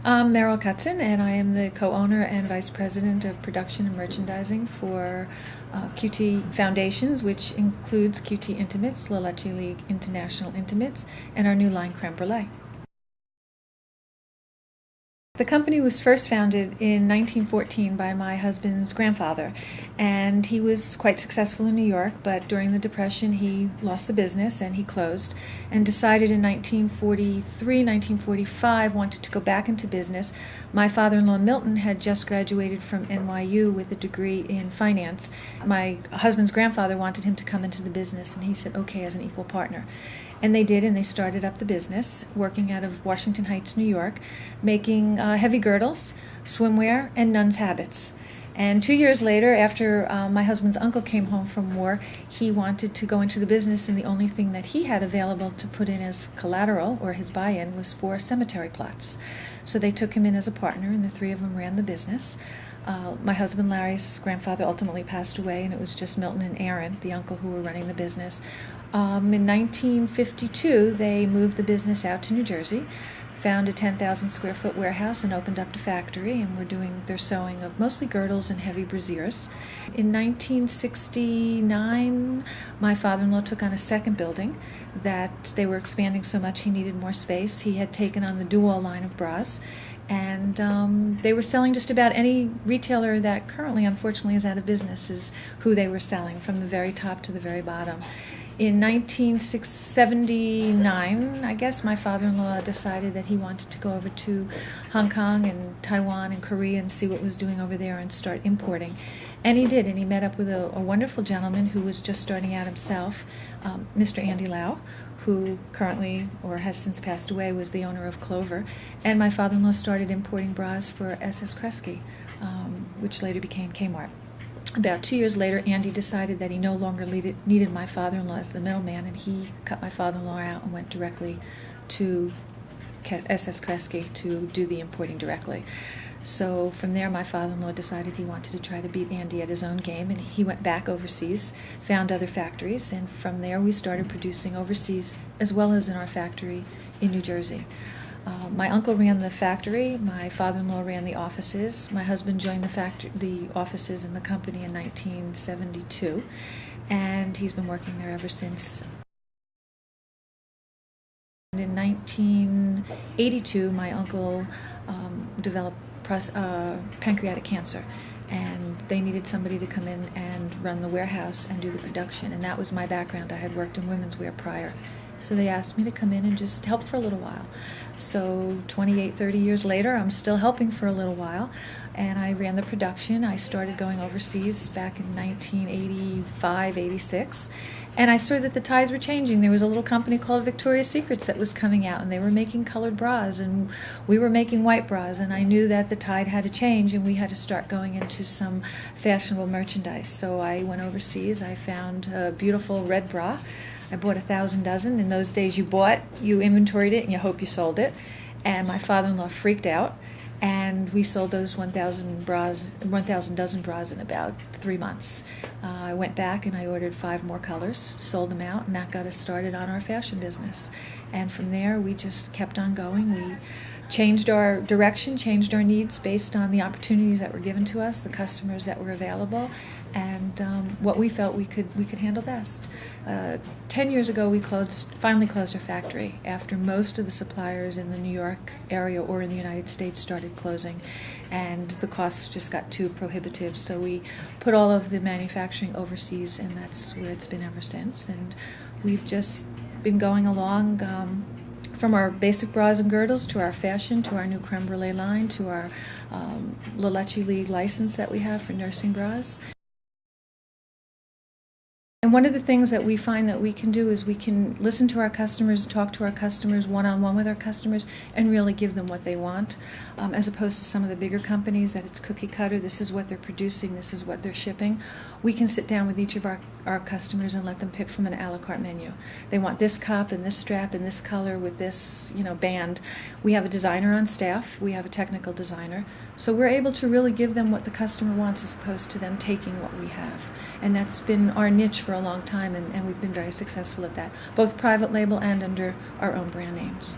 I'm Meryl Cutzen, and I am the co-owner and vice president of production and merchandising for QT Foundations, which includes QT Intimates, La Leche League International Intimates, and our new line Creme Brulee. The company was first founded in 1914 by my husband's grandfather, and he was quite successful in New York, but during the Depression he lost the business and he closed and decided in 1943, 1945 wanted to go back into business. My father-in-law Milton had just graduated from NYU with a degree in finance. My husband's grandfather wanted him to come into the business, and he said okay as an equal partner. And they did, and they started up the business, working out of Washington Heights, New York, making heavy girdles, swimwear, and nuns' habits. And 2 years later, after my husband's uncle came home from war, he wanted to go into the business, and the only thing that he had available to put in as collateral, or his buy-in, was 4 cemetery plots. So they took him in as a partner, and the three of them ran the business. My husband Larry's grandfather ultimately passed away, and it was just Milton and Aaron, the uncle, who were running the business. In 1952, they moved the business out to New Jersey, found a 10,000 square foot warehouse, and opened up the factory, and we're doing their sewing of mostly girdles and heavy brassieres. In 1969, my father-in-law took on a second building that they were expanding so much he needed more space. He had taken on the Duo line of bras, and they were selling just about any retailer that currently, unfortunately, is out of business is who they were selling, from the very top to the very bottom. In 1979, I guess, my father-in-law decided that he wanted to go over to Hong Kong and Taiwan and Korea and see what was doing over there and start importing. And he did, and he met up with a wonderful gentleman who was just starting out himself, Mr. Andy Lau, who currently, or has since passed away, was the owner of Clover. And my father-in-law started importing bras for SS Kresge, which later became Kmart. About 2 years later, Andy decided that he no longer needed my father-in-law as the middleman, and he cut my father-in-law out and went directly to SS Kresge to do the importing directly. So from there, my father-in-law decided he wanted to try to beat Andy at his own game, and he went back overseas, found other factories, and from there we started producing overseas as well as in our factory in New Jersey. My uncle ran the factory, my father-in-law ran the offices. My husband joined the offices in the company in 1972, and he's been working there ever since. And in 1982, my uncle developed pancreatic cancer, and they needed somebody to come in and run the warehouse and do the production, and that was my background. I had worked in women's wear prior. So they asked me to come in and just help for a little while. So 28, 30 years later, I'm still helping for a little while, and I ran the production. I started going overseas back in 1985, 86, and I saw that the tides were changing. There was a little company called Victoria's Secrets that was coming out, and they were making colored bras, and we were making white bras, and I knew that the tide had to change, and we had to start going into some fashionable merchandise. So I went overseas. I found a beautiful red bra. I bought 1,000 dozen. In those days, you inventoried it, and you hope you sold it. And my father-in-law freaked out, and we sold those 1,000 dozen bras in about 3 months. I went back and I ordered 5 more colors, sold them out, and that got us started on our fashion business. And from there, we just kept on going. We changed our direction, changed our needs based on the opportunities that were given to us, the customers that were available, and what we felt we could handle best. 10 years ago, we finally closed our factory after most of the suppliers in the New York area or in the United States started closing, and the costs just got too prohibitive. So we put all of the manufacturing overseas, and that's where it's been ever since. And we've just been going along from our basic bras and girdles to our fashion, to our new Creme Brulee line, to our La Leche League license that we have for nursing bras. And one of the things that we find that we can do is we can listen to our customers, talk to our customers one-on-one with our customers, and really give them what they want, as opposed to some of the bigger companies that it's cookie cutter. This is what they're producing, this is what they're shipping. We can sit down with each of our customers and let them pick from an a la carte menu. They want this cup and this strap and this color with this band. We have a designer on staff, we have a technical designer, so we're able to really give them what the customer wants as opposed to them taking what we have. And that's been our niche for a long time, and we've been very successful at that, both private label and under our own brand names.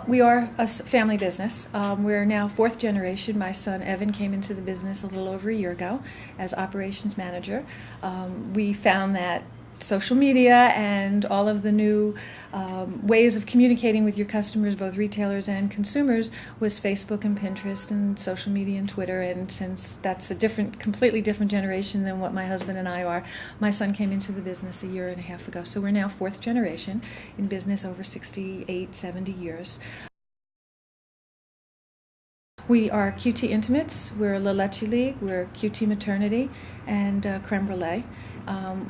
We are a family business. We're now fourth generation. My son Evan came into the business a little over a year ago as operations manager. We found that social media and all of the new ways of communicating with your customers, both retailers and consumers, was Facebook and Pinterest and social media and Twitter. And since that's a completely different generation than what my husband and I are, my son came into the business a year and a half ago. So we're now fourth generation in business, over 68, 70 years. We are QT Intimates, we're La Leche League, we're QT Maternity, and Creme Brulee.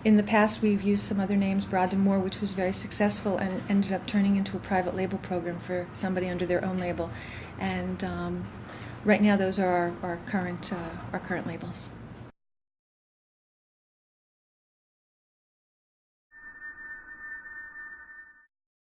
In the past, we've used some other names, Bras d'Amour, which was very successful and ended up turning into a private label program for somebody under their own label. And right now, those are our current labels.